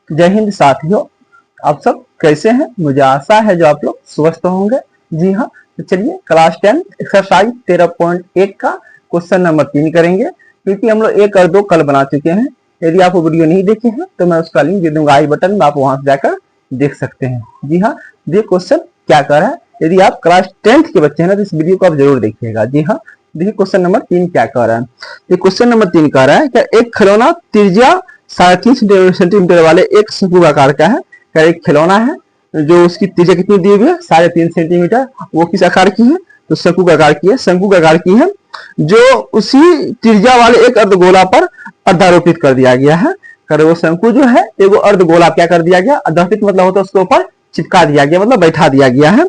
जय हिंद साथियों, आप सब कैसे हैं? मुझे आशा है जो आप लोग स्वस्थ होंगे। जी हाँ, तो चलिए क्लास 10 एक्सरसाइज 13.1 का क्वेश्चन नंबर 3 करेंगे, क्योंकि हम लोग 1 और 2 कल बना चुके हैं। यदि आप वो वीडियो नहीं देखे हैं तो मैं उसका लिंक दे दूंगा आई बटन में, आप वहां से जाकर देख सकते हैं। जी हाँ, ये क्वेश्चन क्या कर रहा है, यदि आप क्लास 10th के बच्चे हैं ना तो इस वीडियो को आप जरूर देखिएगा। जी हाँ, देखिए क्वेश्चन नंबर 3 क्या कह रहा है। ये क्वेश्चन नंबर 3 कह रहा है कि एक खिलौना त्रिज्या 3.5 सेंटीमीटर वाले एक शंकु आकार का है। क्या एक खिलौना है जो उसकी त्रिज्या कितनी दी हुई है 3.5 सेंटीमीटर, वो किस आकार की है? तो शंकु का आकार की है। शंकु का आकार की है जो उसी त्रिज्या वाले एक अर्धगोला पर अर्धारोपित कर दिया गया है। कर वो शंकु जो है एक अर्धगोला क्या कर दिया गया, अर्धारोपित मतलब होता है उसके ऊपर चिपका दिया गया, मतलब बैठा दिया गया है।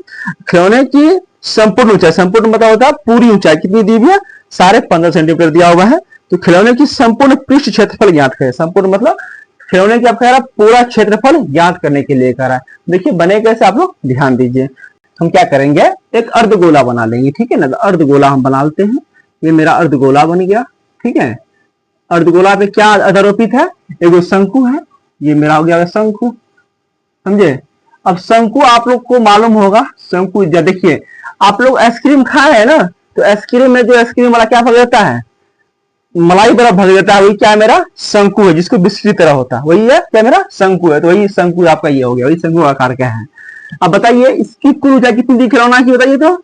खिलौने की संपूर्ण ऊंचाई, संपूर्ण मतलब होता है पूरी ऊंचाई कितनी दी हुई है 15.5 सेंटीमीटर दिया हुआ है। तो खिलौने की संपूर्ण पृष्ठ क्षेत्रफल ज्ञात करें। संपूर्ण मतलब खिलौने की आप कह रहा पूरा क्षेत्रफल ज्ञात करने के लिए कह रहा है। देखिए बने कैसे, आप लोग ध्यान दीजिए। हम क्या करेंगे, एक अर्धगोला बना लेंगे, ठीक है ना। अर्धगोला हम बना लेते हैं। ये मेरा अर्धगोला बन गया, ठीक है। अर्धगोला पे क्या आरोपित है, एक शंकु है। ये मेरा हो गया शंकु, समझे। अब शंकु आप लोग को मालूम होगा, शंकु देखिए आप लोग आइसक्रीम खाए है ना, तो आइसक्रीम में जो आइसक्रीम वाला क्या भग जाता है, मलाई बर्फ भग जाता है, वही क्या मेरा शंकु है, जिसको बिस्किट तरह होता है, वही है क्या मेरा शंकु है। तो वही शंकु आपका ये हो गया, वही शंकु आकार का है। अब बताइए इसकी कुल ऊंचाई कितनी दी खिलौना की, बताइए तो।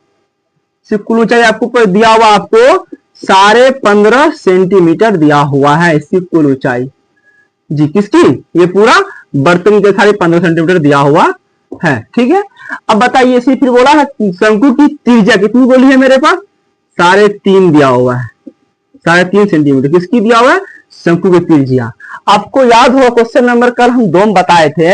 इसकी कुल ऊंचाई आपको दिया हुआ, आपको 15.5 सेंटीमीटर दिया हुआ है इसकी कुल ऊंचाई। जी किसकी, ये पूरा बर्तन के 15.5 सेंटीमीटर दिया हुआ है, ठीक है। अब बताइए इसे फिर बोला है शंकु की त्रिज्या कितनी बोली है मेरे पास, 3.5 दिया हुआ है, 3.5 सेंटीमीटर किसकी दिया हुआ है, शंकु की त्रिज्या। आपको याद होगा क्वेश्चन नंबर कल हम 2 बताए थे,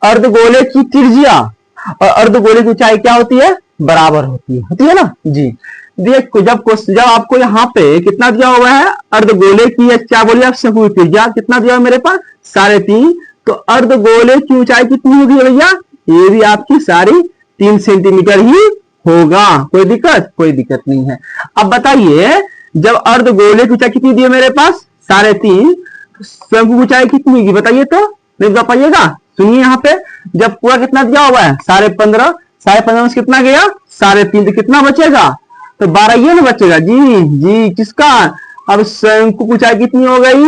अर्धगोले की त्रिज्या और अर्धगोले की ऊंचाई क्या होती है, बराबर होती है ना। जी देखो जब आपको यहाँ पे कितना दिया हुआ है, अर्धगोले की क्या बोलिए आप, शंकु की त्रिज्या कितना दिया हुआ मेरे पास 3.5, तो अर्धगोले की ऊंचाई कितनी होगी भैया, ये भी आपकी 3.5 सेंटीमीटर ही होगा। कोई दिक्कत नहीं है। अब बताइए जब अर्धगोले की ऊंचाई कितनी दी है मेरे पास 3.5, शंकु की ऊंचाई कितनी होगी बताइए तो, नहीं बता पाइएगा। सुनिए यहाँ पे जब पूरा कितना दिया हुआ है 15.5, 15.5 में कितना गया 3.5, तो कितना बचेगा, तो 12 ये ना बचेगा। जी किसका, अब शंकु की ऊंचाई कितनी हो गई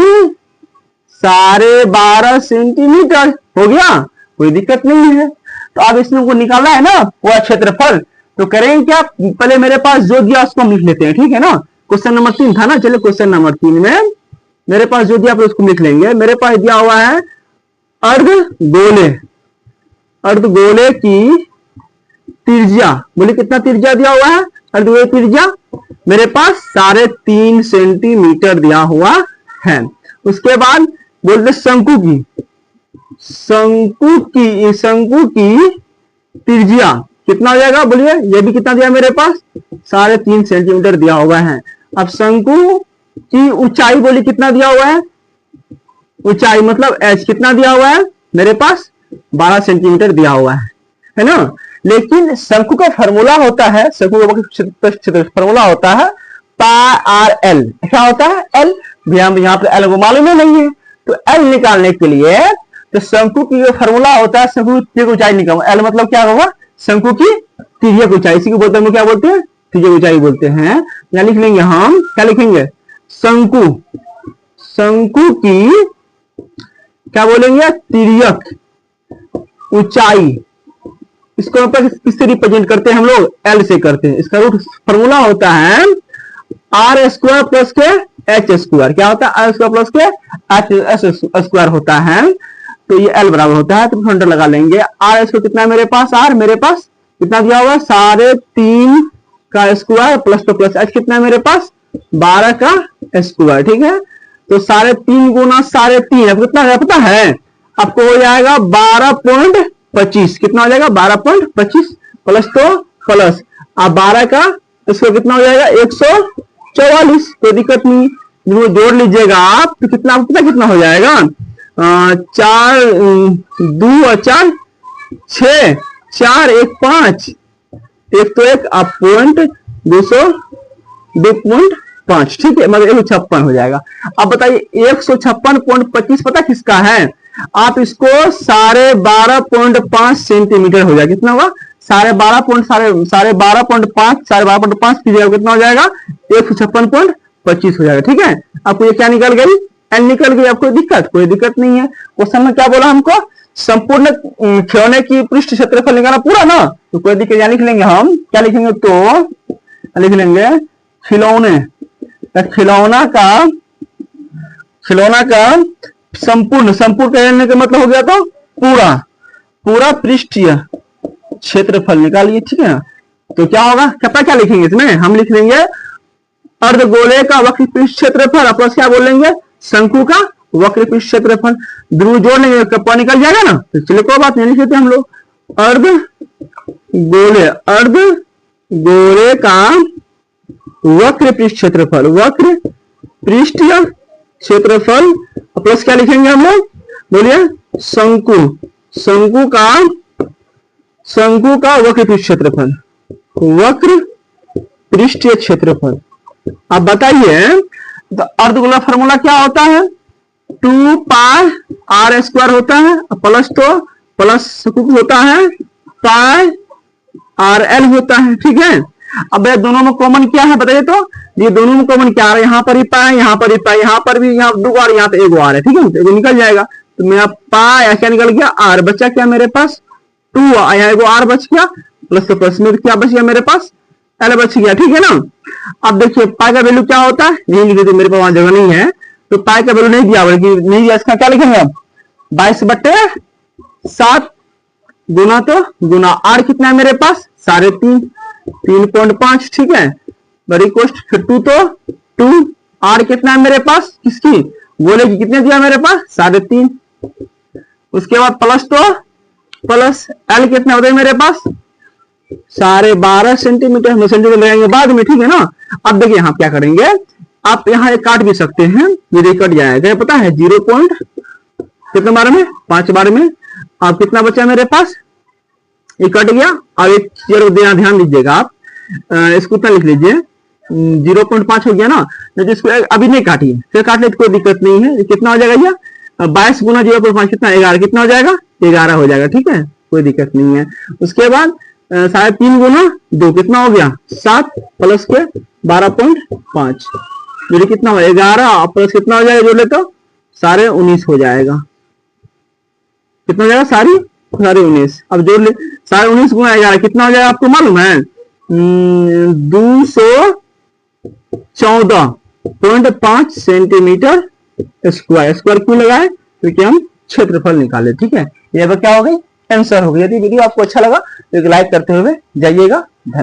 12.5 सेंटीमीटर हो गया, कोई दिक्कत नहीं है। तो अब इसमें को निकालना है ना पूरा क्षेत्रफल, तो करेंगे क्या, पहले मेरे पास जो दिया उसको हम लिख लेते हैं, ठीक है ना। क्वेश्चन नंबर 3 था ना, चलिए क्वेश्चन नंबर 3 में मेरे पास जो दिया उसको लिख लेंगे। मेरे पास दिया हुआ है अर्धगोले की त्रिज्या, बोले कितना त्रिज्या दिया हुआ है, अर्धगोले त्रिज्या मेरे पास 3.5 सेंटीमीटर दिया हुआ है। उसके बाद बोलते शंकु की त्रिज्या कितना हो जाएगा, बोलिए ये भी कितना दिया मेरे पास 3.5 सेंटीमीटर दिया हुआ है। अब शंकु की ऊंचाई बोली कितना दिया हुआ है, ऊंचाई मतलब h कितना दिया हुआ है मेरे पास 12 सेंटीमीटर दिया हुआ है ना। लेकिन शंकु का फॉर्मूला होता है, शंकु का फॉर्मूला होता है πr/l, क्या होता है l, भैया यहाँ पे l को मालूम नहीं है, तो l निकालने के लिए तो शंकु की जो फॉर्मूला होता है शंकु की ऊंचाई निकाल, l मतलब क्या होगा शंकु की त्रिज्या की ऊंचाई, इसी को बोलते हैं, क्या बोलते हैं त्रिज्या की ऊंचाई बोलते हैं। यहाँ लिख लेंगे हम, क्या लिखेंगे, शंकु की क्या बोलेंगे तिर्यक ऊंचाई, इसको किससे रिप्रेजेंट करते हैं हम लोग, L से करते हैं। इसका रूट फॉर्मूला होता है r² प्लस के h², क्या होता है r² प्लस के h² होता है, तो ये L बराबर होता है। तो फंडर लगा लेंगे, r² कितना है मेरे पास, r मेरे पास कितना दिया हुआ 3.5 का स्क्वायर प्लस तो प्लस h कितना है मेरे पास 12 का स्क्वायर, ठीक है। तो 3.5 गुना 3.5 आपको कितना है पता है, आपको हो जाएगा 12.25, कितना हो जाएगा 12.25 प्लस तो प्लस, अब 12 का इसको कितना हो जाएगा 144, कोई दिक्कत नहीं, जोड़ लीजिएगा आप तो कितना हो जाएगा 4 2 और 4 6, 4 1 5, एक तो एक आप 2.5, ठीक है, मतलब 156 हो जाएगा। अब बताइए 156.25 पता किसका है, आप इसको 12.5 सेंटीमीटर हो जाएगा। कितना होगा? 12.5 कीजिएगा कितना हो जाएगा? 156.25 हो जाएगा। ठीक है, आपको ये क्या निकल गई? एल निकल गई। आपको दिक्कत? कोई दिक्कत नहीं है। क्वेश्चन में क्या बोला हमको? संपूर्ण खिलौने की पृष्ठ क्षेत्रफल निकाला पूरा ना, तो कोई दिक्कत क्या लिख लेंगे हम? क्या लिखेंगे? तो लिख लेंगे खिलौने, खिलौना का संपूर्ण कहने का मतलब हो गया तो पूरा पृष्ठीय क्षेत्रफल निकालिए। ठीक है, तो क्या होगा? क्या लिखेंगे इसमें? हम लिख लेंगे अर्धगोले का वक्र पृष्ठ क्षेत्रफल प्लस क्या बोलेंगे? शंकु का वक्र पृष्ठ क्षेत्रफल। ध्रुव जोड़ लेंगे, कप्पा निकल जाएगा ना। तो चलिए कोई बात नहीं, लिख लेते हम लोग अर्धगोले का वक्र पृष्ठ क्षेत्रफल, वक्र पृष्ठीय क्षेत्रफल प्लस क्या लिखेंगे हम लोग? बोलिए शंकु का वक्र पृष्ठ क्षेत्रफल, वक्र पृष्ठीय क्षेत्रफल। अब बताइए तो अर्धगोला फॉर्मूला क्या होता है? 2 पाई आर स्क्वायर होता है, प्लस शंकु होता है पाई आर एल होता है। ठीक है, अब दोनों में कॉमन क्या है बताइए तो? ये दोनों में कॉमन क्या है? यहाँ पर ही पाई, यहाँ पर ही पाई, यहाँ पर भी यहाँ 2 आर, यहाँ पे 1 आर है। ठीक है, तो निकल जाएगा। तो मेरा पाई क्या निकल गया? आर बचा क्या मेरे पास? 2, यहाँ 1 आर बच गया, प्लस में क्या बच गया मेरे पास? एल बच गया। ठीक है ना। अब देखिए पाई का वैल्यू क्या होता है? नहीं लिखे तो मेरे पास वहां जगह नहीं है, तो पाई का वैल्यू नहीं दिया, बल्कि नहीं दिया, इसका क्या लिखेंगे अब? 22/7 गुना आर कितना है मेरे पास? 3.5। ठीक है, बड़ी कोष्ट फिर 2 आर कितना है मेरे पास? किसकी? गोले की। कितने दिया मेरे पास? 3.5। उसके बाद प्लस एल कितना होता है मेरे पास? 12.5 सेंटीमीटर। सेंटीमीटर लगाएंगे बाद में। ठीक है ना। अब देखिए यहाँ क्या करेंगे, आप यहाँ एक काट भी सकते हैं, ये कट जाएगा। पता है 0 पॉइंट कितने बार में? 5 बार में। अब कितना बचा मेरे पास? ये कट गया। अब एक चीज ध्यान दीजिएगा आप, इसको कितना लिख लीजिए? 0.5 हो गया ना। तो इसको अभी नहीं काटिए, फिर काट ले तो कोई दिक्कत नहीं है। कितना हो जाएगा ये? 22 गुना 0.5 कितना? 11। कितना हो जाएगा? 11 हो जाएगा। ठीक है, कोई दिक्कत नहीं है। उसके बाद 3.5 गुना 2 कितना हो गया? 7 प्लस के 12.5 मेरे कितना हो? 11 प्लस कितना हो जाएगा? जोड़ ले तो 19.5 हो जाएगा। कितना हो जाएगा? 19.5। अब जोड़ ले 19.5 गुना 11 कितना हो जाएगा? आपको मालूम है? 214.5 सेंटीमीटर स्क्वायर। क्यों लगाए? क्योंकि हम क्षेत्रफल निकाले। ठीक है, ये क्या हो गई? आंसर हो गया। यदि वीडियो आपको अच्छा लगा तो एक लाइक करते हुए जाइएगा। धन्यवाद।